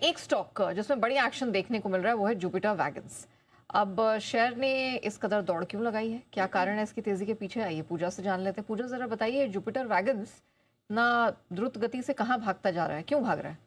एक स्टॉक जिसमें बड़ी एक्शन देखने को मिल रहा है वो है जुपिटर वैगन्स। अब शेयर ने इस कदर दौड़ क्यों लगाई है, क्या कारण है इसकी तेजी के पीछे? आइए पूजा से जान लेते हैं। पूजा, जरा बताइए जुपिटर वैगन्स ना द्रुत गति से कहाँ भागता जा रहा है, क्यों भाग रहा है?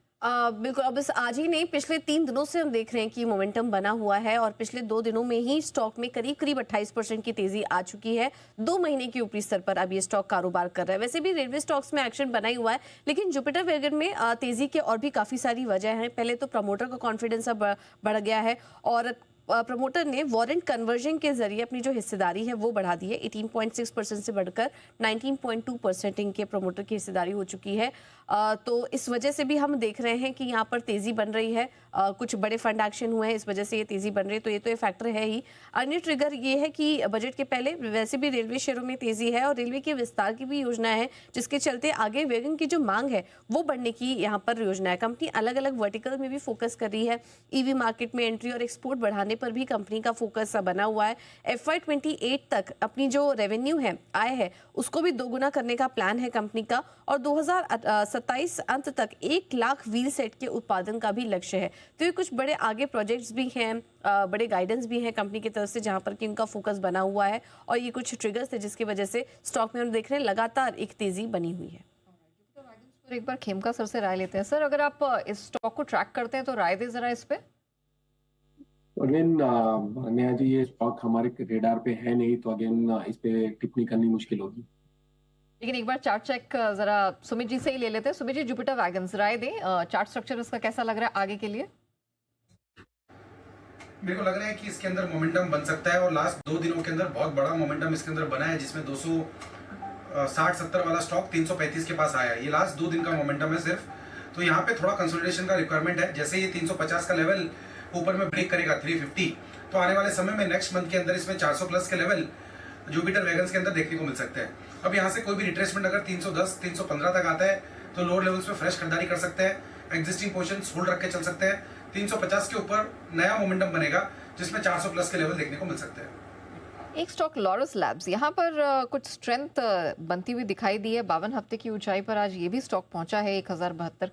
बिल्कुल, अब बस आज ही नहीं, पिछले 3 दिनों से हम देख रहे हैं कि मोमेंटम बना हुआ है और पिछले 2 दिनों में ही स्टॉक में करीब-करीब 28% की तेजी आ चुकी है। 2 महीने के ऊपरी स्तर पर अब ये स्टॉक कारोबार कर रहा है। वैसे भी रेलवे स्टॉक्स में एक्शन बना ही हुआ है, लेकिन जुपिटर वैगन में तेजी के और भी काफ़ी सारी वजह हैं। पहले तो प्रमोटर का कॉन्फिडेंस अब बढ़ गया है और प्रमोटर ने वारंट कन्वर्जन के जरिए अपनी जो हिस्सेदारी है वो बढ़ा दी है। 18.6% से बढ़कर 19.2% इनके प्रमोटर की हिस्सेदारी हो चुकी है। तो इस वजह से भी हम देख रहे हैं कि यहाँ पर तेजी बन रही है। कुछ बड़े फंड एक्शन हुए हैं, इस वजह से ये तेजी बन रही है, तो ये फैक्टर है ही। अन्य ट्रिगर ये है कि बजट के पहले वैसे भी रेलवे शेयरों में तेजी है और रेलवे के विस्तार की भी योजना है, जिसके चलते आगे वैगन की जो मांग है वो बढ़ने की यहाँ पर योजना है। कंपनी अलग अलग वर्टिकल में भी फोकस कर रही है। ईवी मार्केट में एंट्री और एक्सपोर्ट बढ़ाने पर भी कंपनी का फोकस बना हुआ है। FY28 तक अपनी जो रेवेन्यू है, आय है, उसको भी दोगुना करने का प्लान है कंपनी का और 2027 अंत तक 1 लाख व्हील सेट के उत्पादन का भी लक्ष्य है। तो ये कुछ बड़े आगे प्रोजेक्ट्स भी हैं, बड़े गाइडेंस भी हैं कंपनी की तरफ से, जहां पर कि उनका फोकस बना हुआ है और ये कुछ ट्रिगर्स है जिसकी वजह से स्टॉक में हम देख रहे हैं लगातार एक तेजी बनी हुई है। और एक बार खेमका सर से राय लेते हैं। सर, अगर आप इस स्टॉक को ट्रैक करते हैं तो राय दें जरा इस पे। अगेन नेहा जी, ये स्टॉक हमारे रेडार पे है नहीं, तो अगेन इस पे टिप्पणी करनी मुश्किल होगी। लेकिन एक बार चार्ट चेक जरा सुमित जी से ही ले लेते हैं। सुमित जी, जुपिटर वैगन्स राय दें, चार्ट स्ट्रक्चर इसका कैसा लग रहा है आगे के लिए? मेरे को लग रहा है कि इसके अंदर मोमेंटम बन सकता है और लास्ट 2 दिनों के अंदर बहुत बड़ा मोमेंटम इसके अंदर बना है, जिसमें 260-70 वाला स्टॉक 335 के पास आया है। ये लास्ट 2 दिन का मोमेंटम है सिर्फ। तो यहाँ पे थोड़ा कंसोलिडेशन का रिक्वायरमेंट है। जैसे ये 350 का लेवल ऊपर में ब्रेक करेगा 350, तो आने वाले समय में नेक्स्ट मंथ के अंदर इसमें 400 प्लस के लेवल जुपिटर वैगन्स के अंदर देखने को मिल सकते हैं। अब यहाँ से कोई भी रिट्रेसमेंट अगर 310-315 तक आता है तो लोअर लेवल्स पे फ्रेश खरीदारी कर सकते हैं। एग्जिस्टिंग पोजीशंस होल्ड रख के चल सकते हैं। 350 के ऊपर नया मोमेंटम बनेगा, जिसमें 400 प्लस के लेवल देखने को मिल सकते हैं। एक स्टॉक लॉरस लैब्स, यहाँ पर कुछ स्ट्रेंथ बनती हुई दिखाई दी है। 52 हफ्ते की ऊंचाई पर आज ये भी स्टॉक पहुंचा है 1072 के